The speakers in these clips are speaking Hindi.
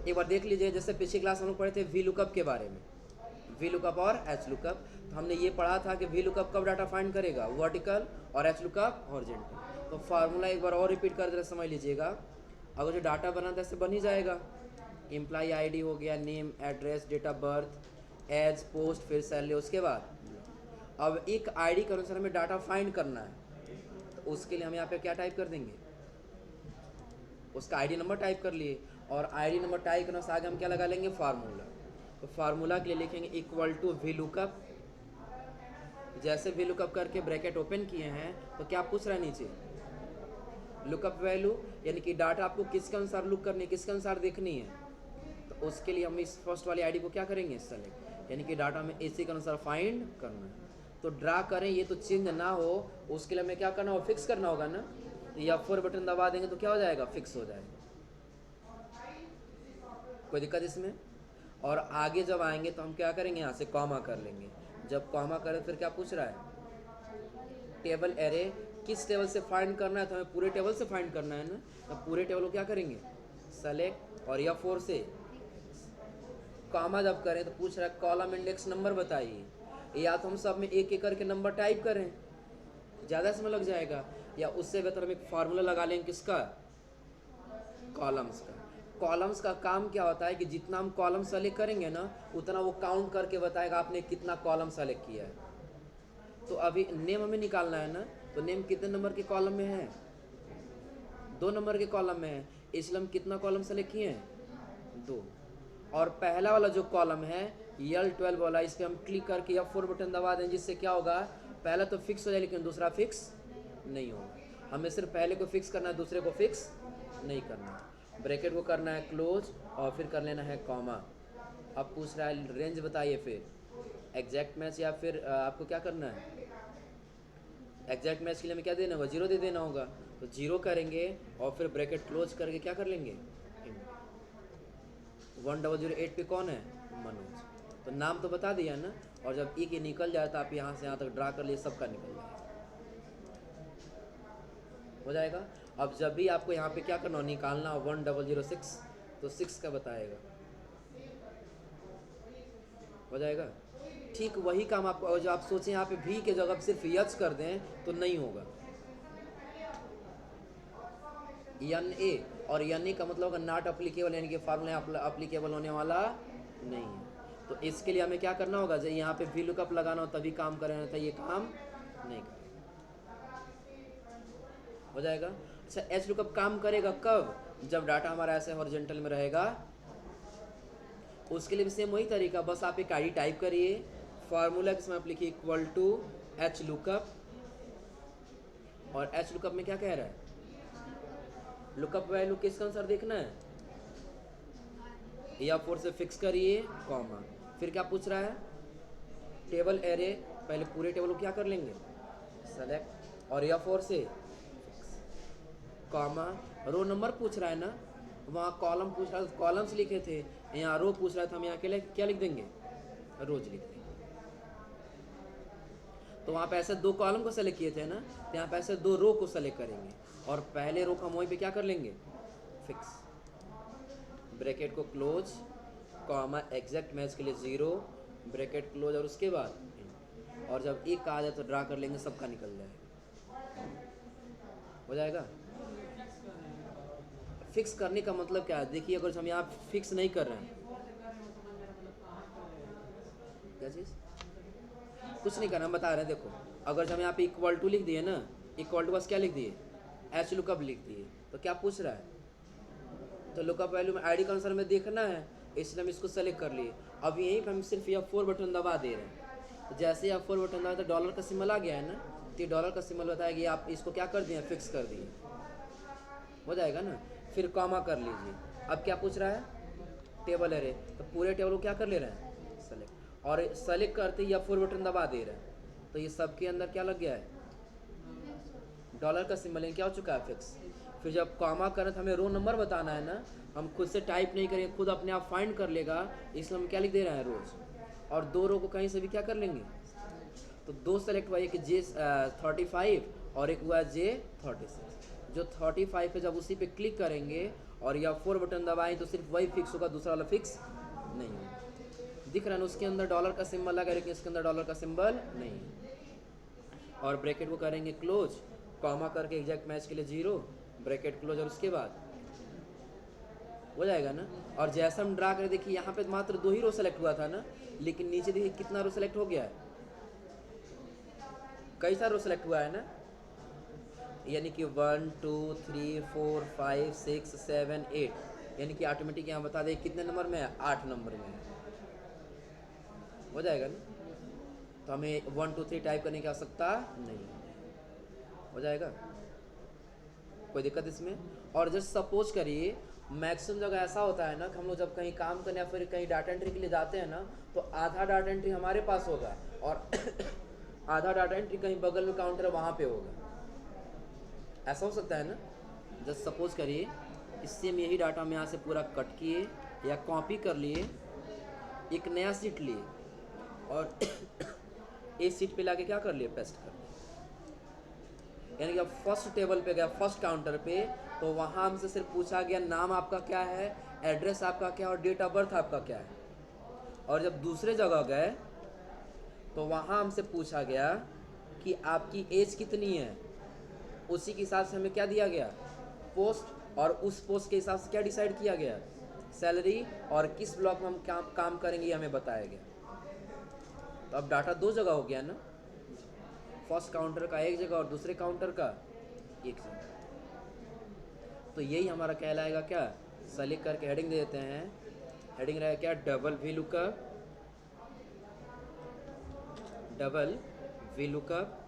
एक बार देख लीजिए, जैसे पिछली क्लास हम लोग पढ़े थे वी लुकअप के बारे में, वी लुकअप और एच लुकअप। तो हमने ये पढ़ा था कि वी लुकअप कब डाटा फाइंड करेगा, वर्टिकल, और एच लुकअप हॉरिजॉन्टल। तो फार्मूला एक बार और रिपीट कर दे, समझ लीजिएगा। अगर जो डाटा बना था ऐसे बन ही जाएगा। एम्प्लॉय आईडी हो गया, name, address, date of birth, age, post, फिर सैलरी। उसके बाद अब एक आईडी के अनुसार हमें डाटा फाइंड करना है, तो उसके लिए हम यहाँ पे क्या टाइप कर देंगे, उसका आईडी नंबर टाइप कर लिए, और आईडी नंबर टाइप करने से आगे हम क्या लगा लेंगे, फार्मूला। तो फार्मूला के लिए लिखेंगे इक्वल टू वी लुकअप। जैसे वी लुकअप करके ब्रैकेट ओपन किए हैं, तो क्या पूछ रहा है नीचे, लुकअप वैल्यू, यानी कि डाटा आपको किसके अनुसार लुक करनी है, किसके अनुसार देखनी है। तो उसके लिए हम इस फर्स्ट वाली आईडी को क्या करेंगे, सेलेक्ट, यानी कि डाटा में इसी के अनुसार फाइंड करना है। तो ड्रा करें, ये तो चेंज ना हो, उसके लिए हमें क्या करना होगा, फिक्स करना होगा ना। या फोर बटन दबा देंगे तो क्या हो जाएगा, फिक्स हो जाएगा। कोई दिक्कत इसमें। और आगे जब आएंगे तो हम क्या करेंगे, यहाँ से कॉमा कर लेंगे। जब कॉमा करें फिर क्या पूछ रहा है, टेबल एरे, किस टेबल से फाइंड करना है, तो हमें पूरे टेबल से फाइंड करना है ना। तो पूरे टेबल को क्या करेंगे, सेलेक्ट, और या फोर से कॉमा जब करें तो पूछ रहा है कॉलम इंडेक्स नंबर बताइए। या तो हम सब में एक एक करके नंबर टाइप करें, ज़्यादा समय लग जाएगा, या उससे बेहतर हम एक फार्मूला लगा लेंगे, किसका, कॉलम्स का। कॉलम्स का काम क्या होता है कि जितना हम कॉलम सेलेक्ट करेंगे ना, उतना वो काउंट करके बताएगा आपने कितना कॉलम सेलेक्ट किया है। तो अभी नेम हमें निकालना है ना, तो नेम कितने नंबर के कॉलम में है, 2 नंबर के कॉलम में है, इसलिए हम कितना कॉलम सेलेक्ट किए हैं, 2। और पहला वाला जो कॉलम है L12 वाला, इस पर हम क्लिक करके या 4 बटन दबा दें, जिससे क्या होगा, पहला तो फिक्स हो जाए लेकिन दूसरा फिक्स नहीं होगा। हमें सिर्फ पहले को फिक्स करना है, दूसरे को फिक्स नहीं करना। ब्रैकेट को करना है क्लोज, और फिर कर लेना है कॉमा। अब पूछ रहा है रेंज बताइए, फिर एग्जैक्ट मैच, या फिर आपको क्या करना है, एग्जैक्ट मैच के लिए हमें क्या देना होगा, 0 दे देना होगा। तो 0 करेंगे, और फिर ब्रैकेट क्लोज करके क्या कर लेंगे, 1008 पे कौन है, मनोज। तो नाम तो बता दिया ना। और जब ई के निकल जाए तो आप यहाँ से यहाँ तक ड्रा कर लिए, सबका निकल जाएगा, हो जाएगा। अब जब भी आपको यहाँ पे क्या करना हो, निकालना हो 1006, तो 6 का बताएगा, हो जाएगा। ठीक वही काम आपको, जो आप सोचें यहाँ पे भी के जगह सिर्फ यच कर दें तो नहीं होगा, NA, और NA का मतलब होगा नॉट अप्लीकेबल, यानी कि फार्मूला अप्लीकेबल होने वाला नहीं है। तो इसके लिए हमें क्या करना होगा, जब यहाँ पे वी लुकअप लगाना हो तभी काम करें, तो ये काम नहीं करेगा, हो जाएगा। अच्छा, एच लुकअप काम करेगा कब, जब डाटा हमारा ऐसे हॉरिजॉन्टल में रहेगा। उसके लिए भी सेम वही तरीका, बस आप एक आईडी टाइप करिए, फार्मूला जिसमें आप लिखिए इक्वल टू एच लुकअप, और एच लुकअप में क्या कह रहा है, लुकअप वैल्यू किसके अनुसार देखना है, या 4 से फिक्स करिए कॉमा। फिर क्या पूछ रहा है, टेबल एरे, पहले पूरे टेबल को क्या कर लेंगे, सेलेक्ट, और या 4 से कॉमा। रो नंबर पूछ रहा है ना, वहाँ कॉलम पूछ रहा है, कॉलम्स लिखे थे, यहाँ रो पूछ रहा था, हम यहाँ के लिए क्या लिख देंगे, रोज लिख देंगे। तो वहाँ पे ऐसे 2 कॉलम को सेलेक्ट किए थे ना, तो यहाँ पे ऐसे 2 रो को सेलेक्ट करेंगे, और पहले रो का हम वहीं पे क्या कर लेंगे, फिक्स, ब्रैकेट को क्लोज, कॉमा, एग्जैक्ट मैच के लिए 0, ब्रैकेट क्लोज, और उसके बाद और जब एक का आ जाए तो ड्रा कर लेंगे, सबका निकल जाएगा, हो जाएगा। फिक्स करने का मतलब क्या है, देखिए अगर हम यहाँ फिक्स नहीं कर रहे हैं, क्या चीज़, कुछ नहीं करना, हम बता रहे हैं। देखो, अगर हम यहाँ पे इक्वल टू लिख दिए ना, इक्वल टू बस क्या लिख दिए, एच लुकअप लिख दिए, तो क्या पूछ रहा है, तो लुकअप वैल्यू में आईडी का आंसर में देखना है, इसलिए हम इसको सेलेक्ट कर लिए। अब यहीं पर हम सिर्फ F4 बटन दबा दे रहे हैं, तो जैसे F4 बटन दबा तो डॉलर का सिंबल आ गया है ना, तो ये डॉलर का सिंबल बताया कि आप इसको क्या कर दिए, फिक्स कर दिए, हो जाएगा ना। फिर कॉमा कर लीजिए। अब क्या पूछ रहा है, टेबल एरे, तो पूरे टेबल को क्या कर ले रहे हैं, सेलेक्ट, और सेलेक्ट करते ही F4 बटन दबा दे रहे हैं, तो ये सबके अंदर क्या लग गया है, डॉलर का सिंबल, क्या हो चुका है, फिक्स। फिर जब कॉमा करें तो हमें रो नंबर बताना है ना, हम खुद से टाइप नहीं करेंगे, खुद अपने आप फाइंड कर लेगा, इसलिए हम क्या लिख दे रहे हैं, रोज, और 2 रो को कहीं से भी क्या कर लेंगे, तो 2 सेलेक्ट हुआ, एक J35 और एक हुआ J36। जो 35 है जब उसी पे क्लिक करेंगे और या 4 बटन दबाएं तो सिर्फ वही फिक्स होगा, दूसरा वाला फिक्स नहीं होगा। दिख रहा है ना, उसके अंदर डॉलर का सिंबल लगा, लेकिन इसके अंदर डॉलर का सिंबल नहीं है। और ब्रैकेट को करेंगे क्लोज, कॉमा करके एग्जैक्ट मैच के लिए 0, ब्रैकेट क्लोज, और उसके बाद हो जाएगा ना। और जैसा हम ड्रा करें, देखिए यहाँ पे मात्र 2 ही रो सेलेक्ट हुआ था ना, लेकिन नीचे देखिए कितना रो सेलेक्ट हो गया है, कई सारा रो सेलेक्ट हुआ है ना, यानी कि 1 2 3 4 5 6 7 8, यानी कि ऑटोमेटिक यहाँ बता दे कितने नंबर में है, 8 नंबर में है। हो जाएगा ना, तो हमें 1 2 3 टाइप करने की आवश्यकता नहीं, हो जाएगा, कोई दिक्कत इसमें। और जस्ट सपोज करिए मैक्सिमम जगह ऐसा होता है ना कि हम लोग जब कहीं काम करने या फिर कहीं डाटा एंट्री के लिए जाते हैं ना, तो आधा डाटा एंट्री हमारे पास होगा और आधा डाटा एंट्री कहीं बगल में काउंटर वहाँ पे होगा, ऐसा हो सकता है ना। जस्ट सपोज करिए इससे हम यही डाटा हम यहाँ से पूरा कट किए या कॉपी कर लिए, एक नया सीट लिए और इस सीट पे लाके क्या कर लिए, पेस्ट कर लिए। यानी कि अब फर्स्ट टेबल पे गया, फर्स्ट काउंटर पे, तो वहाँ हमसे सिर्फ पूछा गया नाम आपका क्या है, एड्रेस आपका क्या है और डेट ऑफ बर्थ आपका क्या है। और जब दूसरे जगह गए तो वहाँ हमसे पूछा गया कि आपकी एज कितनी है, उसी के हिसाब से हमें क्या दिया गया, पोस्ट, और उस पोस्ट के हिसाब से क्या डिसाइड किया गया, सैलरी, और किस ब्लॉक में हम काम करेंगे हमें बताया गया। तो अब डाटा 2 जगह हो गया ना, फर्स्ट काउंटर का एक जगह और दूसरे काउंटर का एक जगह। तो यही हमारा कहलाएगा क्या, सेलेक्ट करके हेडिंग दे देते हैं, हेडिंग रहेगा क्या, डबल वी लुकअप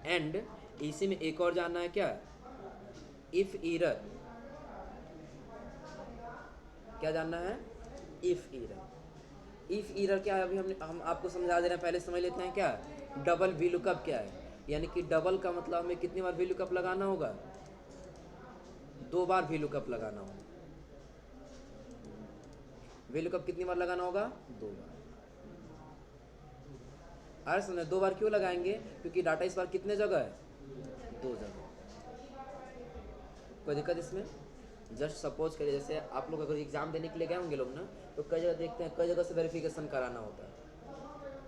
एंड इसी में एक और जानना है क्या, इफ एरर, क्या जानना है, इफ एरर क्या है, अभी हम आपको समझा दे रहे हैं, पहले समझ लेते हैं क्या डबल वी लुकअप क्या है। यानी कि डबल का मतलब हमें कितनी बार वी लुकअप लगाना होगा, 2 बार वी लुकअप लगाना होगा। वी लुकअप कितनी बार लगाना होगा, 2 बार। अरे सुनिए, 2 बार क्यों लगाएंगे, क्योंकि डाटा इस बार कितने जगह है, 2 जगह। कोई दिक्कत इसमें। जस्ट सपोज करिए जैसे आप लोग अगर एग्जाम देने के लिए गए होंगे लोग ना, तो कई जगह देखते हैं, कई जगह से वेरिफिकेशन कराना होता है।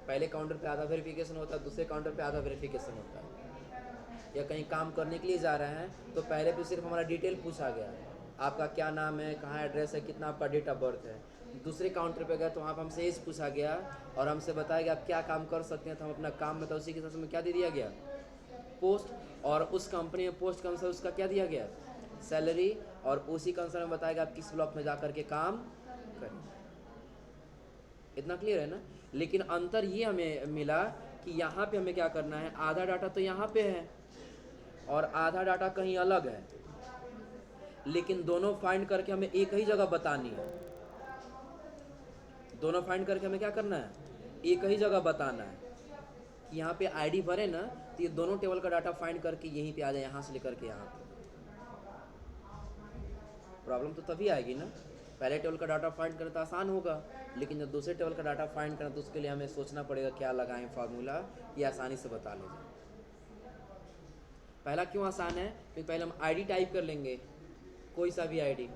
पहले काउंटर पे आधा वेरिफिकेशन होता है, दूसरे काउंटर पे आधा वेरिफिकेशन होता है। या कहीं काम करने के लिए जा रहे हैं तो पहले पे सिर्फ हमारा डिटेल पूछा गया, आपका क्या नाम है, कहाँ एड्रेस है, कितना आपका डेट ऑफ बर्थ है। दूसरे काउंटर पे गए तो वहाँ पर हमसे एज पूछा गया और हमसे बताया गया आप क्या काम कर सकते हैं, तो हम अपना काम में, तो उसी के हिसाब से हमें क्या दे दिया गया, पोस्ट, और उस कंपनी में पोस्ट के अनुसार उसका क्या दिया गया, सैलरी, और उसी के अनुसार में बताएगा आप किस ब्लॉक में जा करके काम करें। इतना क्लियर है ना। लेकिन अंतर ये हमें मिला कि यहाँ पे हमें क्या करना है, आधा डाटा तो यहाँ पे है और आधा डाटा कहीं अलग है, लेकिन दोनों फाइंड करके हमें एक ही जगह बतानी है। दोनों फाइंड करके हमें क्या करना है, एक ही जगह बताना है कि यहाँ पे आईडी भरे ना, तो ये दोनों टेबल का डाटा फाइंड करके यहीं पे आ जाए, यहाँ से लेकर के यहाँ पे। प्रॉब्लम तो तभी आएगी ना, पहले टेबल का डाटा फाइंड करना तो आसान होगा, लेकिन जब दूसरे टेबल का डाटा फाइंड करना तो उसके लिए हमें सोचना पड़ेगा क्या लगाएं फार्मूला, ये आसानी से बता ले जाए। पहला क्यों आसान है, क्योंकि पहले हम आईडी टाइप कर लेंगे, कोई सा भी आईडी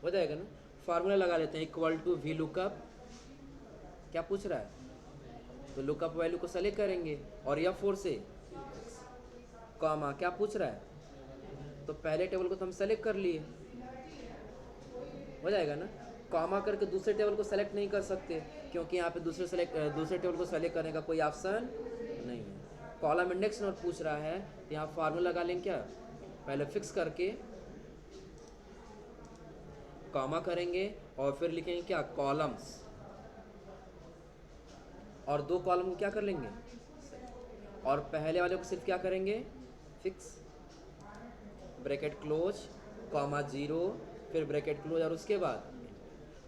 हो जाएगा ना। फार्मूला लगा लेते हैं, इक्वल टू वी लुकअप, क्या पूछ रहा है, तो लुकअप वैल्यू को सेलेक्ट करेंगे और F4 से कॉमा, क्या पूछ रहा है, तो पहले टेबल को तो हम सेलेक्ट कर लिए, हो जाएगा ना। कॉमा करके दूसरे टेबल को सेलेक्ट नहीं कर सकते, क्योंकि यहाँ पे दूसरे टेबल को सेलेक्ट करने का कोई ऑप्शन नहीं है। कॉलम इंडेक्स नोट पूछ रहा है, तो यहाँ फार्मूला लगा लेंगे क्या, पहले फिक्स करके कॉमा करेंगे और फिर लिखेंगे क्या, कॉलम्स, और 2 कॉलम को क्या कर लेंगे, और पहले वाले को सिर्फ क्या करेंगे, फिक्स, ब्रैकेट क्लोज, कॉमा 0, फिर ब्रैकेट क्लोज, और उसके बाद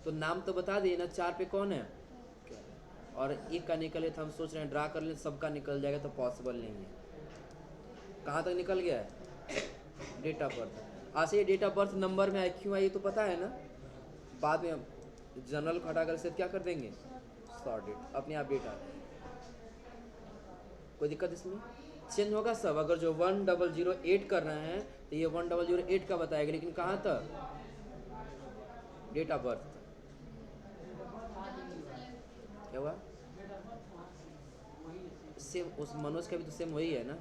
तो नाम तो बता दिए ना, 4 पे कौन है, और एक का निकले तो हम सोच रहे हैं ड्रा कर लें, सबका निकल जाएगा तो पॉसिबल नहीं है। कहाँ तक निकल गया है, डेट ऑफ बर्थ। आज से ये डेट ऑफ बर्थ नंबर में है, क्यों है ये तो पता है ना, बाद में हम जनरल को हटाकर सिर्फ क्या कर देंगे, सॉर्ट डेट, अपने आप डेटा। कोई दिक्कत इसमें, चेंज होगा सब। अगर जो 1008 कर रहे हैं तो ये 1008 का बताएगा, लेकिन कहाँ तक? Date of birth. क्या हुआ? सेम उस मनोज का भी तो सेम वही है ना,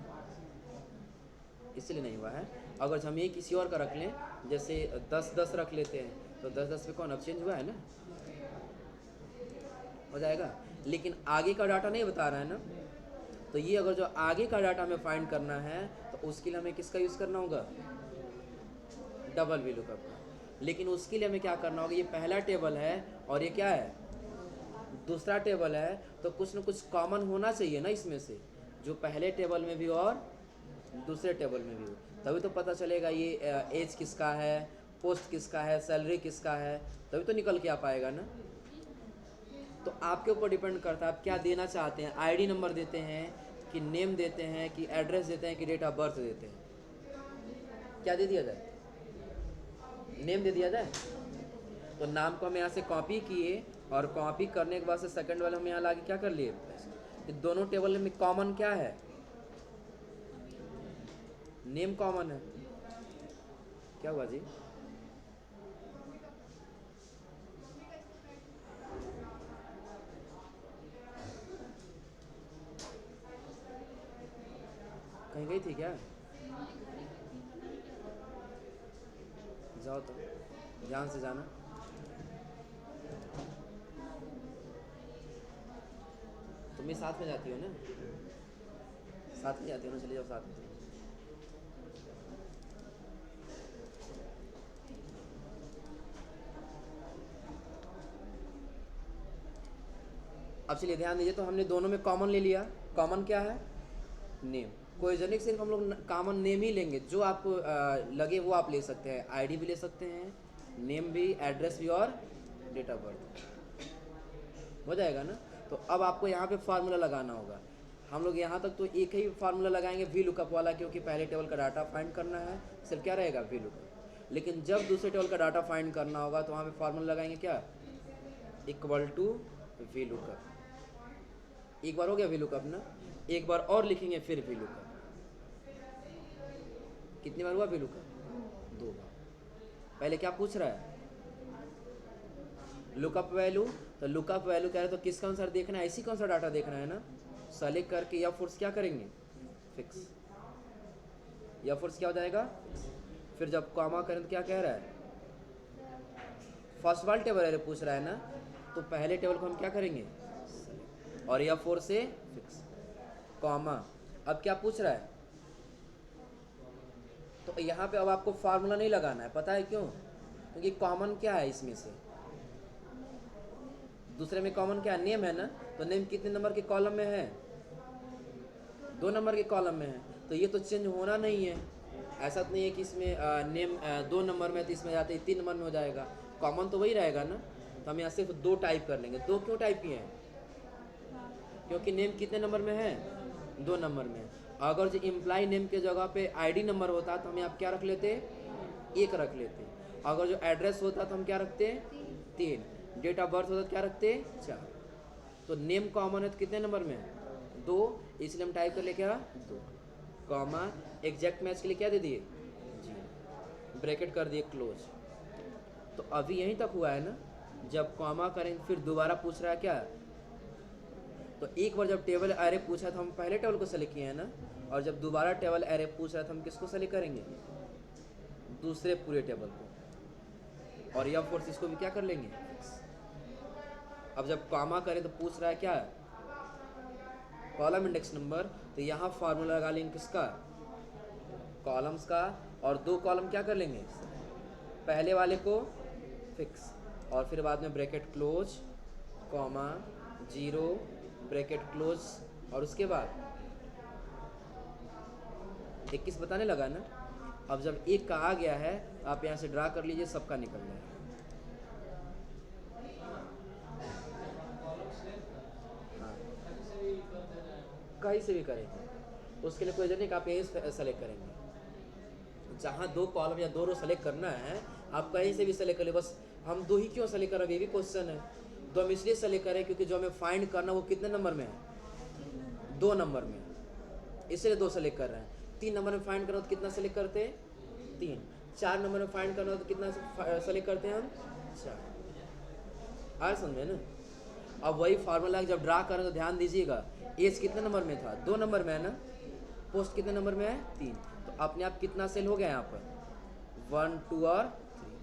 इसलिए नहीं हुआ है। अगर हम ये किसी और का रख लें, जैसे 10-10 रख लेते हैं तो 10-10 पे कौन अब चेंज हुआ है ना, हो जाएगा। लेकिन आगे का डाटा नहीं बता रहा है ना, तो ये अगर जो आगे का डाटा हमें फाइंड करना है तो उसके लिए हमें किसका यूज़ करना होगा? डबल VLOOKUP का। लेकिन उसके लिए हमें क्या करना होगा? ये पहला टेबल है और ये क्या है? दूसरा टेबल है, तो कुछ ना कुछ कॉमन होना चाहिए ना इसमें से, जो पहले टेबल में भी और दूसरे टेबल में भी हो, तभी तो पता चलेगा ये एज किसका है, पोस्ट किसका है, सैलरी किसका है, तभी तो निकल के आ पाएगा ना। तो आपके ऊपर डिपेंड करता है आप क्या देना चाहते हैं। आईडी नंबर देते हैं कि नेम देते हैं कि एड्रेस देते हैं कि डेट ऑफ बर्थ देते हैं? क्या दे दिया जाए? नेम दे दिया जाए। तो नाम को हम यहाँ से कॉपी किए और कॉपी करने के बाद से सेकंड वाले हम यहाँ लाके क्या कर लिए? ये दोनों टेबल में कॉमन क्या है? नेम कॉमन है। क्या हुआ जी? कहीं गई थी क्या? जाओ तो ध्यान से जाना। तुम भी साथ में जाती हो ना? साथ में जाती हो ना, चले जाओ साथ में। अब चलिए ध्यान दीजिए, तो हमने दोनों में कॉमन ले लिया। कॉमन क्या है? नेम। कोई जनिक सिर्फ हम लोग कॉमन नेम ही लेंगे, जो आपको लगे वो आप ले सकते हैं। आईडी भी ले सकते हैं, नेम भी, एड्रेस भी और डेट ऑफ बर्थ। हो जाएगा ना। तो अब आपको यहाँ पे फार्मूला लगाना होगा। हम लोग यहाँ तक तो एक ही फार्मूला लगाएंगे VLOOKUP वाला, क्योंकि पहले टेबल का डाटा फाइंड करना है, सिर्फ क्या रहेगा? VLOOKUP। लेकिन जब दूसरे टेबल का डाटा फाइंड करना होगा तो वहाँ पे फार्मूला लगाएंगे क्या? Equal to VLOOKUP। एक बार हो गया VLOOKUP ना, एक बार और लिखेंगे फिर VLOOKUP। कितनी बार हुआ VLOOKUP? 2 बार। पहले क्या पूछ रहा है? Lookup value. तो लुकअप वैल्यू कह रहे तो किसका आंसर देखना है? इसी का आंसर डाटा देखना है ना। सेलेक्ट करके या फोर्स क्या करेंगे? फिक्स। या फोर्स क्या हो जाएगा? फिर जब कॉमा करें तो क्या कह रहा है? फर्स्ट वाला टेबल अरे पूछ रहा है ना, तो पहले टेबल को हम क्या करेंगे? और या फोर्स से फिक्स, कॉमा। अब क्या पूछ रहा है? तो यहाँ पे अब आपको फार्मूला नहीं लगाना है, पता है क्यों? क्योंकि कॉमन क्या है इसमें से? दूसरे में कॉमन क्या? नेम है ना। तो नेम कितने नंबर के कॉलम में है? 2 नंबर के कॉलम में है। तो ये तो चेंज होना नहीं है। ऐसा तो नहीं है कि इसमें नेम 2 नंबर में, तो इसमें जाते ही 3 नंबर में हो जाएगा। कॉमन तो वही रहेगा ना। तो हम यहाँ सिर्फ 2 टाइप कर लेंगे। 2 क्यों टाइप किए हैं? क्योंकि नेम कितने नंबर में है? 2 नंबर में। अगर जो इम्प्लाई नेम के जगह पे आईडी नंबर होता तो हम यहाँ क्या रख लेते? 1 रख लेते। अगर जो एड्रेस होता तो हम क्या रखते? 3। डेट ऑफ बर्थ होता तो क्या रखते? 4। तो नेम कॉमन है तो कितने नंबर में? 2, इसलिए हम टाइप कर ले क्या? 2, कॉमा। एग्जैक्ट मैच के लिए क्या दे दिए? जी, ब्रैकेट कर दिए क्लोज। तो अभी यहीं तक हुआ है ना। जब कॉमा करेंगे फिर दोबारा पूछ रहा है क्या? तो एक बार जब टेबल एरे पूछा तो हम पहले टेबल को सेलेक्ट किए हैं ना, और जब दोबारा टेबल एरे पूछ रहा है तो हम किसको सेलेक्ट करेंगे? दूसरे पूरे टेबल को। और या फोर्स इसको भी क्या कर लेंगे? अब जब कॉमा करें तो पूछ रहा है क्या? Column index number. तो यहाँ फार्मूला लगा लेंगे किसका? कॉलम्स का। और 2 कॉलम क्या कर लेंगे? पहले वाले को फिक्स, और फिर बाद में bracket close, comma, 0, bracket close, और उसके बाद 21 बताने लगा ना। अब जब 1 का आ गया है आप यहाँ से ड्रा कर लीजिए, सबका निकल जाएगा। हाँ, कहीं से भी करेंगे, उसके लिए कोई जरूरत नहीं कि आप यही सेलेक्ट करेंगे। जहाँ 2 कॉलम या 2 रो सेलेक्ट करना है आप कहीं से भी सेलेक्ट कर ले। बस हम 2 ही क्यों सेलेक्ट कर रहे हैं, ये भी क्वेश्चन है। तो हम इसलिए सेलेक्ट करें क्योंकि जो हमें फाइंड करना वो कितने नंबर में है? 2 नंबर में। इसलिए 2 सेलेक्ट कर रहे हैं। 3 नंबर में फाइंड करना हो तो कितना सेलेक्ट करते हैं 3। 4 नंबर में फाइंड करना हो तो कितना सेलेक्ट करते हैं हम 4। आया समझे ना। अब वही फार्मूला जब ड्रा करें तो ध्यान दीजिएगा, एज कितने नंबर में था 2 नंबर में है ना, पोस्ट कितने नंबर में है 3, तो अपने आप कितना सेल हो गया यहाँ पर 1 2 और 3।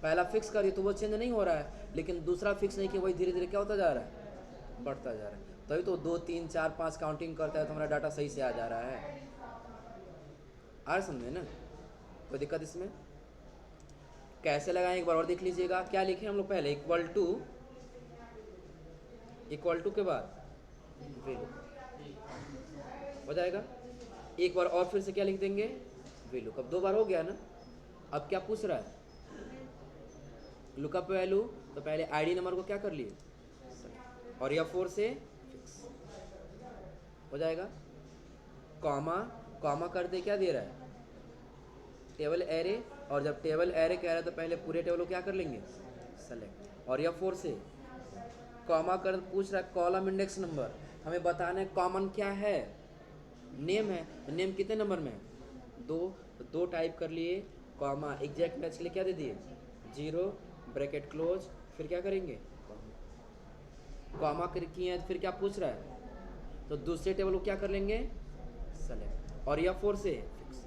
पहला फिक्स करिए तो वो चेंज नहीं हो रहा है, लेकिन दूसरा फिक्स नहीं किया वही धीरे धीरे क्या होता जा रहा है बढ़ता जा रहा है। तभी तो 2 3 4 5 काउंटिंग करता है तो हमारा डाटा सही से आ जा रहा है। आ समझे ना, कोई दिक्कत इसमें। कैसे लगाएं एक बार और देख लीजिएगा। क्या लिखे हम लोग पहले इक्वल टू के बाद वैल्यू हो जाएगा। एक बार और फिर से क्या लिख देंगे वैल्यू। कब 2 बार हो गया ना। अब क्या पूछ रहा है लुकअप वैल्यू, तो पहले आईडी नंबर को क्या कर लिए और यह 4 से फिक्स हो जाएगा। कॉमा करते क्या दे रहा है टेबल एरे, और जब टेबल एरे कह रहा है तो पहले पूरे टेबल को क्या कर लेंगे सेलेक्ट, और यह 4 से कॉमा कर पूछ रहा है कॉलम इंडेक्स नंबर। हमें बताना है कॉमन क्या है नेम है, नेम कितने नंबर में है 2, तो 2 टाइप कर लिए, कॉमा एग्जैक्ट मैच के लिए क्या दे दिए 0 ब्रैकेट क्लोज, फिर क्या करेंगे कॉमा किए फिर क्या पूछ रहा है तो दूसरे टेबल को क्या कर लेंगे सेलेक्ट, और यह 4 से फिक्स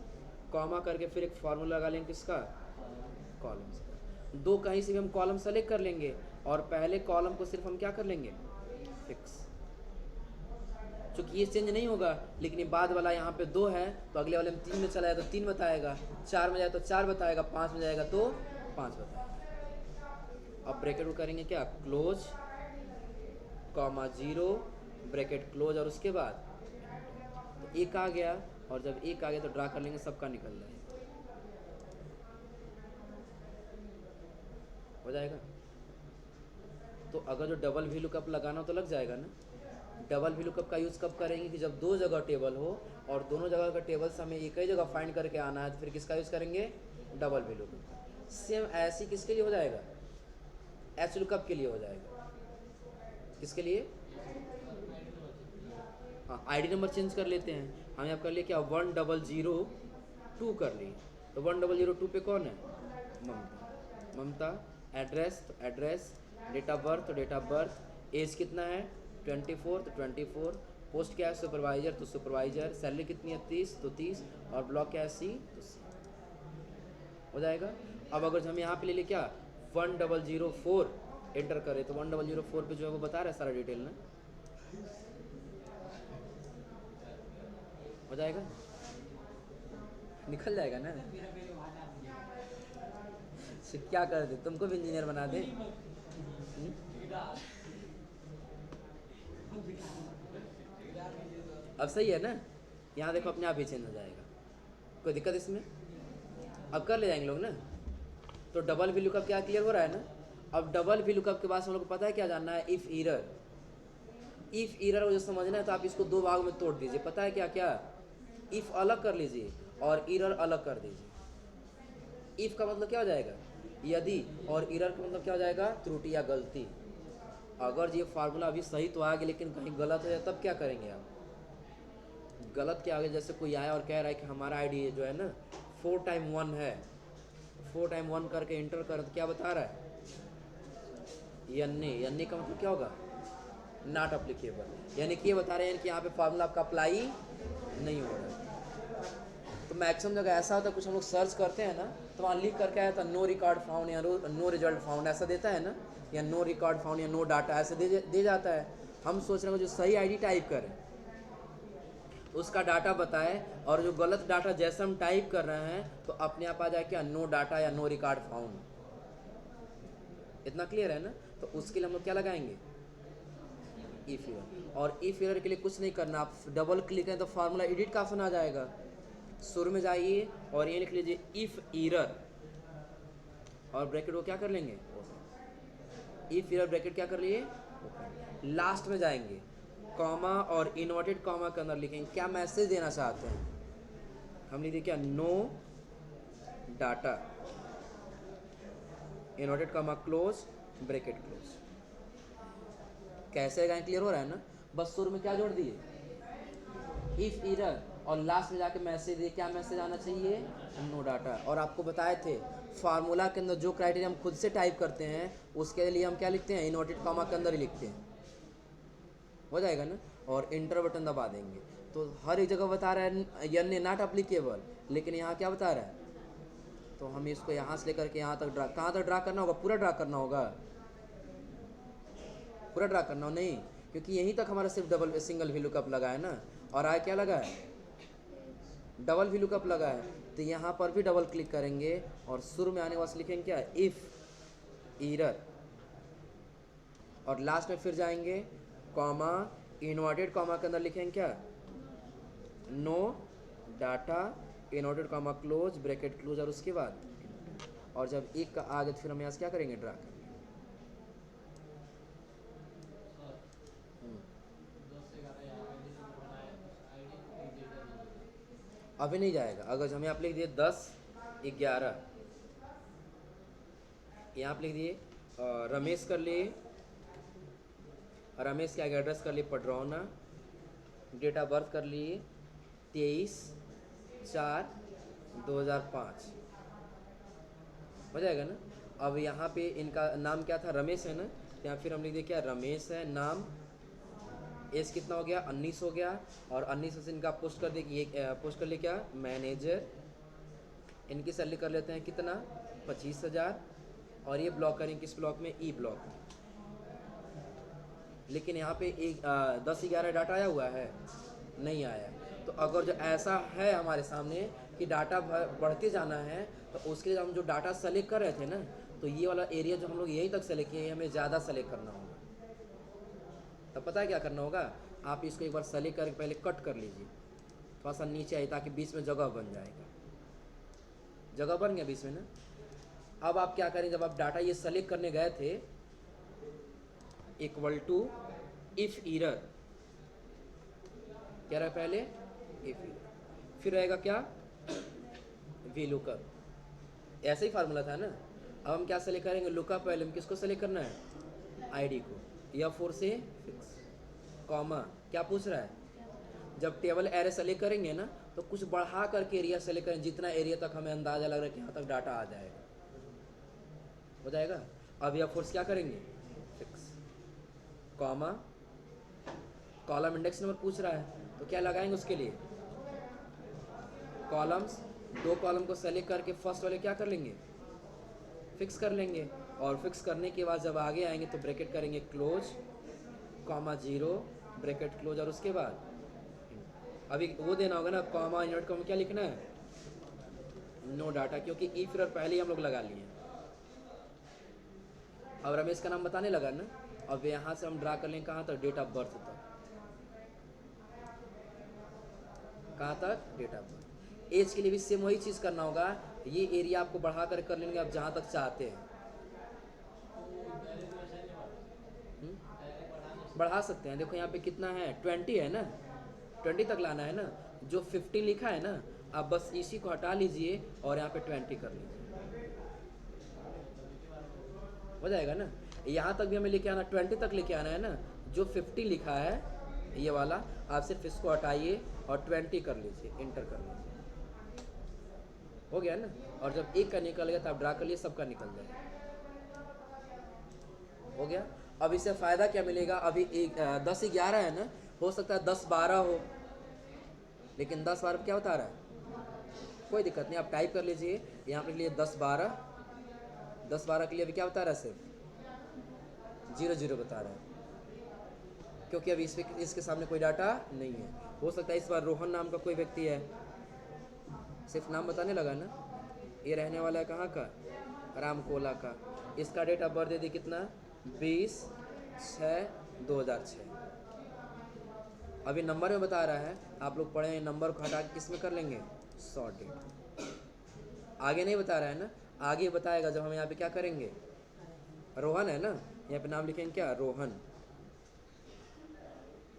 कॉमा करके फिर एक फार्मूला लगा लेंगे किसका कॉलम्स का। 2 कहीं से भी हम कॉलम सेलेक्ट कर लेंगे और पहले कॉलम को सिर्फ हम क्या कर लेंगे फिक्स, चूँकि ये चेंज नहीं होगा, लेकिन ये बाद वाला यहाँ पे 2 है तो अगले वाले में 3 में चला जाए तो 3 बताएगा, 4 में जाए तो 4 बताएगा, 5 में जाएगा तो 5 बताएगा। अब ब्रैकेट को करेंगे क्या क्लोज कॉमा 0 ब्रैकेट क्लोज, और उसके बाद तो 1 आ गया, और जब 1 आ गया तो ड्रा कर लेंगे सबका निकल जाएगा हो जाएगा। तो अगर जो डबल वी लुकअप लगाना हो तो लग जाएगा ना। डबल वी लुकअप का यूज़ कब करेंगे कि जब 2 जगह टेबल हो और दोनों जगह का टेबल से हमें एक ही जगह फाइंड करके आना है, तो फिर किसका यूज़ करेंगे डबल वी लुकअप। सेम ऐसी किसके लिए हो जाएगा एच लुकअप के लिए हो जाएगा। किसके लिए हाँ आईडी नंबर चेंज कर लेते हैं। हमें आप कर लिए क्या 1002 कर लिए, तो 1002 पे कौन है ममता, एड्रेस तो एड्रेस, डेट ऑफ बर्थ तो डेट ऑफ बर्थ, एज कितना है 24 तो 24, पोस्ट क्या है सुपरवाइजर तो सुपरवाइजर, सैलरी कितनी है 30 तो 30, और ब्लॉक क्या है सी तो सी हो जाएगा। अब अगर हम यहाँ पे ले लें क्या 1004 एंटर करें तो 1004 पे जो है वो बता रहा है सारा डिटेल ना हो जाएगा, निकल जाएगा ना। क्या कर दे तुमको भी इंजीनियर बना दे। अब सही है ना, यहाँ देखो अपने आप ही चेंज हो जाएगा, कोई दिक्कत इसमें। अब कर ले जाएंगे लोग ना। तो डबल वी लुकअप क्या क्लियर हो रहा है ना। अब डबल वी लुकअप के बाद हम लोग को पता है क्या जानना है इफ़ ईरर को जो समझना है तो आप इसको 2 भाग में तोड़ दीजिए। पता है क्या क्या इफ़ अलग कर लीजिए और ईरर अलग कर दीजिए। इफ़ का मतलब क्या हो जाएगा यदि, और ईरर का मतलब क्या हो जाएगा त्रुटि या गलती। अगर ये फार्मूला अभी सही तो आ गया लेकिन कहीं गलत हो जाए तब क्या करेंगे आप। गलत क्या आगे जैसे कोई आया और कह रहा है कि हमारा आईडी जो है ना 4 टाइम 1 है, 4 टाइम 1 करके इंटर कर तो क्या बता रहा है यन्ने का मतलब क्या होगा नॉट अप्लीकेबल, यानी कि ये बता रहे हैं कि यहाँ पे फार्मूला आपका अप्लाई नहीं हो रहा है। तो मैक्सिमम जगह ऐसा होता है कुछ हम लोग सर्च करते हैं ना तो वहाँ लिख करके आया था नो रिकॉर्ड फाउंड या नो रिजल्ट फाउंड ऐसा देता है ना, या नो रिकॉर्ड फाउंड या नो डाटा ऐसे दे जाता है। हम सोच रहे हैं जो सही आईडी टाइप करें उसका डाटा बताए, और जो गलत डाटा जैसे हम टाइप कर रहे हैं तो अपने आप आ जाए क्या नो डाटा या नो रिकॉर्ड फाउंड। इतना क्लियर है ना। तो उसके लिए हम लोग क्या लगाएंगे इफ ईरर, और इफ ईरर के लिए कुछ नहीं करना, आप डबल क्लिक करें तो फार्मूला एडिट का ऑप्शन आ जाएगा। शुरू में जाइए और ये लिख लीजिए इफ ईरर, और ब्रैकेट को क्या कर लेंगे इफ ईरर ब्रैकेट क्या कर लिए लास्ट में जाएंगे कॉमा और इन्वर्टेड कॉमा के अंदर लिखेंगे क्या मैसेज देना चाहते हैं। हम लिखिए क्या no data inverted comma close bracket close. कैसे गाएं क्लियर हो रहा है ना। बस शुरू में क्या जोड़ दिए इफ एरर, और लास्ट में जाके मैसेज दे, क्या मैसेज आना चाहिए, नो डाटा। और आपको बताए थे फार्मूला के अंदर जो क्राइटेरिया हम खुद से टाइप करते हैं उसके लिए हम क्या लिखते हैं, इनवर्टेड कॉमा के अंदर ही लिखते हैं, हो जाएगा ना। और इंटर बटन दबा देंगे तो हर एक जगह बता रहा है यन नॉट अप्लीकेबल, लेकिन यहाँ क्या बता रहा है, तो हम इसको यहाँ से लेकर के यहाँ तक ड्रा, कहाँ तक ड्रा करना होगा, पूरा ड्रा करना होगा, पूरा ड्रा करना हो नहीं, क्योंकि यहीं तक हमारा सिर्फ डबल सिंगल वैल्यू कप लगा है ना, और आगे क्या लगा है, डबल वैल्यू कप लगा है। तो यहाँ पर भी डबल क्लिक करेंगे और शुरू में आने वाले लिखेंगे क्या, इफ एरर, और लास्ट में फिर जाएंगे कॉमा, इनवर्टेड कॉमा के अंदर लिखेंगे क्या, no data, inverted comma close, bracket close, और उसके बाद और जब एक का आ गया तो फिर हम यहाँ से क्या करेंगे, ड्रा करेंगे। अभी नहीं जाएगा, अगर हमें आप लिख दिए 10-11, यहाँ आप लिख दिए रमेश कर लिए, रमेश के आगे एड्रेस कर लिए पडरौना, डेट ऑफ बर्थ कर लिए 23/4/2005, हो जाएगा ना। अब यहाँ पे इनका नाम क्या था, रमेश है ना, यहाँ फिर हम लिख दिए क्या, रमेश है नाम, एज कितना हो गया, 19 हो गया, और 19 से इनका पोस्ट कर दिए, ये पोस्ट कर लिए क्या, मैनेजर, इनकी सैलरी कर लेते हैं कितना, 25,000, और ये ब्लॉक करेंगे किस ब्लॉक में, ई ब्लॉक। लेकिन यहाँ पे एक 10-11 डाटा आया हुआ है, नहीं आया। तो अगर जो ऐसा है हमारे सामने कि डाटा बढ़ते जाना है, तो उसके लिए हम जो डाटा सेलेक्ट कर रहे थे ना, तो ये वाला एरिया जो हम लोग यहीं तक सेलेक्ट किए, हमें ज़्यादा सेलेक्ट करना होगा। तब पता है क्या करना होगा, आप इसको एक बार सेलेक्ट करके पहले कट कर लीजिए, थोड़ा सा नीचे आए, ताकि बीच में जगह बन जाएगा, जगह बन गया बीच में ना। अब आप क्या करें, जब आप डाटा ये सेलेक्ट करने गए थे, इक्वल टू इफ एरर, क्या रहा पहले, इफ एरर, फिर रहेगा क्या, VLOOKUP, ऐसे ही फार्मूला था ना। अब हम क्या सेलेक्ट करेंगे, लुकअप, पहले हम किसको सेलेक्ट करना है, आईडी को, या 4 से फिक्स, कॉमा, क्या पूछ रहा है, जब टेबल एरे सेलेक्ट करेंगे ना, तो कुछ बढ़ा करके एरिया सेलेक्ट करें, जितना एरिया तक हमें अंदाजा लग रहा है कि यहाँ तक डाटा आ जाएगा, हो जाएगा। अब या फोर्स क्या करेंगे, fix, comma, column index number पूछ रहा है, तो क्या लगाएंगे उसके लिए, कॉलम्स, 2 कॉलम को सेलेक्ट करके फर्स्ट वाले क्या कर लेंगे, फिक्स कर लेंगे, और फिक्स करने के बाद जब आगे आएंगे तो ब्रैकेट करेंगे क्लोज, कॉमा 0, ब्रैकेट क्लोज, और उसके बाद अभी वो देना होगा ना, कॉमा इनवर्ट कॉमा, क्या लिखना है, नो डाटा, क्योंकि ई फिर पहले ही हम लोग लगा लिए। अब रमेश का नाम बताने लगा ना, अब यहाँ से हम ड्रा कर लेंगे कहाँ तक, डेट ऑफ बर्थ तक, कहाँ तक, डेट ऑफ बर्थ। एज के लिए भी सेम वही चीज़ करना होगा, ये एरिया आपको बढ़ा कर लेंगे आप जहाँ तक चाहते हैं, बढ़ा सकते हैं। देखो यहाँ पे कितना है, 20 है ना, 20 तक लाना है ना, जो 15 लिखा है ना, आप बस इसी को हटा लीजिए और यहाँ पे 20 कर लीजिए, हो जाएगा ना। यहाँ तक भी हमें लेके आना, 20 तक लेके आना है ना, जो 50 लिखा है ये वाला, आप सिर्फ इसको हटाइए और 20 कर लीजिए, इंटर कर लीजिए, हो गया ना। और जब एक का निकल गया तो आप ड्रा कर लिए, सबका निकल जाएगा, हो गया। अब इससे फ़ायदा क्या मिलेगा, अभी 10-11 है ना, हो सकता है 10-12 हो, लेकिन 10-12 क्या बता रहा है, कोई दिक्कत नहीं, आप टाइप कर लीजिए यहाँ पे लिए 10-12, 10-12 के लिए अभी क्या बता रहा है, सिर्फ 0-0 बता रहा है, क्योंकि अभी इसके सामने कोई डाटा नहीं है। हो सकता है इस बार रोहन नाम का कोई व्यक्ति है, सिर्फ नाम बताने लगा ना, ये रहने वाला है कहाँ का, रामकोला का, इसका डेट ऑफ बर्थ दे दी कितना, 20/6/2006। अभी नंबर में बता रहा है, आप लोग पढ़े, नंबर को हटा के किस में कर लेंगे, शॉर्ट डेट, आगे नहीं बता रहा है ना, आगे बताएगा जब हम यहाँ पे क्या करेंगे, रोहन है ना, यहाँ पे नाम लिखेंगे क्या, रोहन,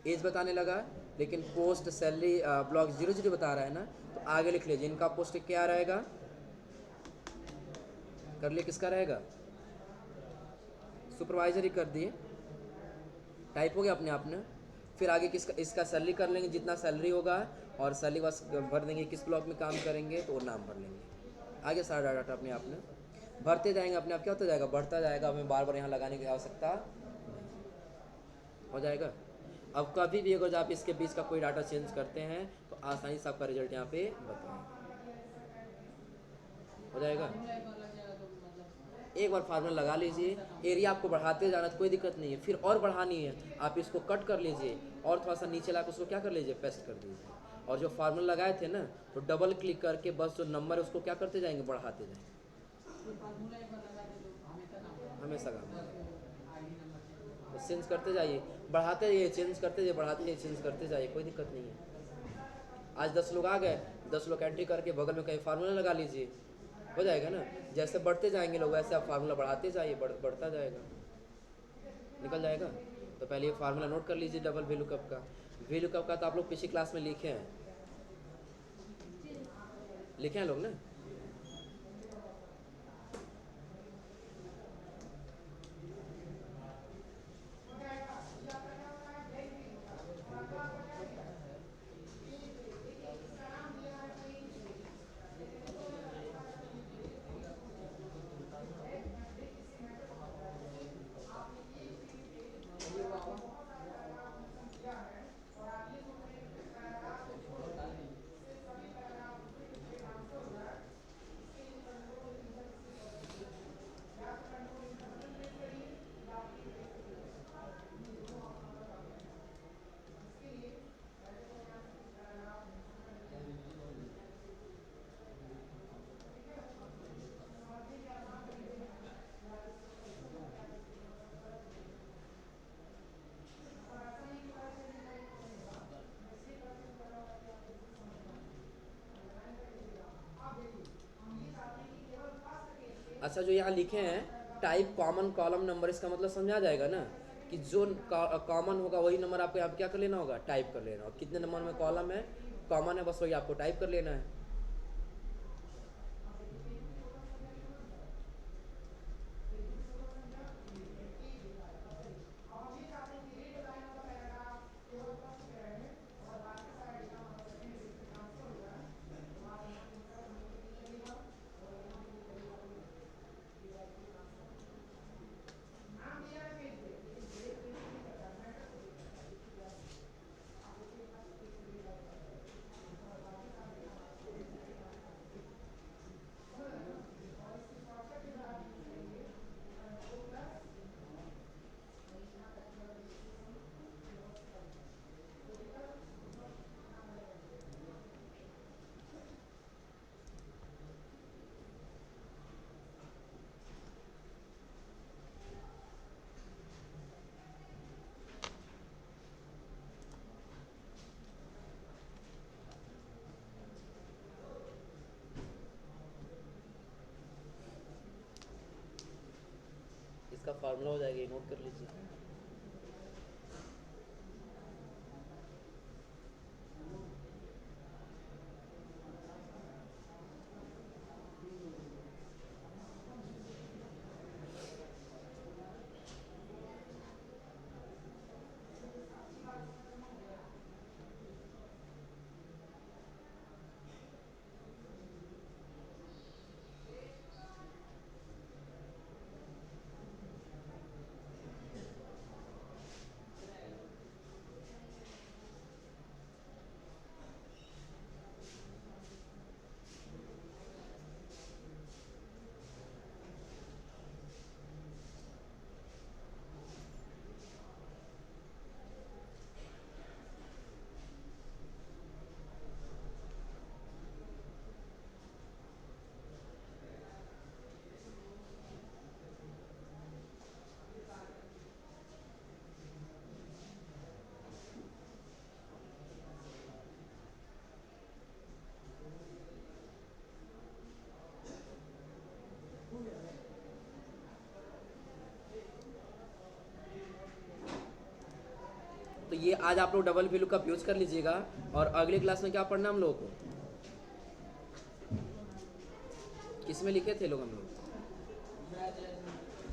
एज बताने लगा, लेकिन पोस्ट सैलरी ब्लॉक 0-0 बता रहा है ना, तो आगे लिख लीजिए, इनका पोस्ट क्या रहेगा, कर लिए, किसका रहेगा, सुपरवाइजर ही कर दिए, टाइप हो गया अपने आप ने। फिर आगे किसका इसका सैलरी कर लेंगे, जितना सैलरी होगा, और सैलरी बस भर देंगे, किस ब्लॉक में काम करेंगे तो वो नाम भर लेंगे। आगे सारा डाटा अपने आप में भरते जाएंगे, अपने आप क्या होता जाएगा, बढ़ता जाएगा, हमें बार बार यहाँ लगाने की आवश्यकता हो जाएगा। अब कभी भी अगर आप इसके बीच का कोई डाटा चेंज करते हैं तो आसानी से आपका रिजल्ट यहाँ पे बताएं हो जाएगा। एक बार फार्मूला लगा लीजिए, एरिया आपको बढ़ाते जाना तो कोई दिक्कत नहीं है, फिर और बढ़ानी है आप इसको कट कर लीजिए और थोड़ा सा नीचे लाकर उसको क्या कर लीजिए, पेस्ट कर दीजिए। और जो फार्मूला लगाए थे ना, तो डबल क्लिक करके बस जो नंबर है उसको क्या करते जाएंगे, बढ़ाते जाएंगे, हमेशा काम तो चेंज करते जाइए, बढ़ाते जाइए, चेंज करते जाइए, बढ़ाते जाइए, चेंज करते जाइए, कोई दिक्कत नहीं है। आज 10 लोग आ गए, 10 लोग एंट्री करके बगल में कहीं फार्मूला लगा लीजिए, हो जाएगा ना। जैसे बढ़ते जाएंगे लोग वैसे आप फार्मूला बढ़ाते जाइए, बढ़ता जाएगा, निकल जाएगा। तो पहले ये फार्मूला नोट कर लीजिए डबल वैल्यू कप का। वैल्यू कप का तो आप लोग पिछली क्लास में लिखे हैं लोग ना। अच्छा, जो यहाँ लिखे हैं टाइप कॉमन कॉलम नंबर, इसका मतलब समझा जाएगा ना कि जो कॉमन होगा वही नंबर आपको यहाँ पे क्या कर लेना होगा, टाइप कर लेना, और कितने नंबर में कॉलम है, कॉमन है, बस वही आपको टाइप कर लेना है। इसका फार्मूला हो जाएगा, नोट कर लीजिए। तो ये आज आप लोग डबल वैल्यू का यूज कर लीजिएगा, और अगली क्लास में क्या पढ़ना हम लोगों को, किसमें लिखे थे लोग हम लोग,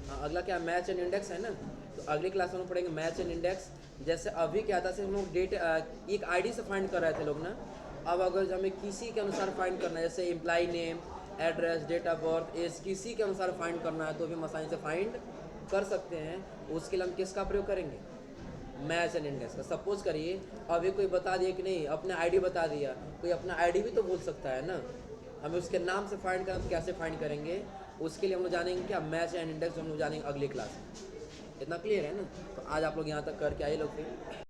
हाँ, अगला क्या मैच एंड इंडेक्स है ना। तो अगली क्लास में हम लोग पढ़ेंगे मैच एंड इंडेक्स। जैसे अभी क्या था, सिर्फ हम लोग डेट एक आईडी से फाइंड कर रहे थे लोग ना। अब अगर हमें किसी के अनुसार फाइंड करना है, जैसे employee name, address, date of birth, age, किसी के अनुसार फाइंड करना है तो भी हम आसानी से फाइंड कर सकते हैं। उसके लिए हम किसका प्रयोग करेंगे? मैच एंड इंडेक्स का। सपोज करिए अभी कोई बता दिया कि नहीं, अपना आईडी बता दिया, कोई अपना आईडी भी तो बोल सकता है ना। हमें उसके नाम से फाइंड करना, तो कैसे फाइंड करेंगे? उसके लिए हम लोग जानेंगे क्या? मैच एंड इंडेक्स हम लोग जानेंगे अगली क्लास में। इतना क्लियर है ना? तो आज आप लोग यहाँ तक करके आइए लोग फिर।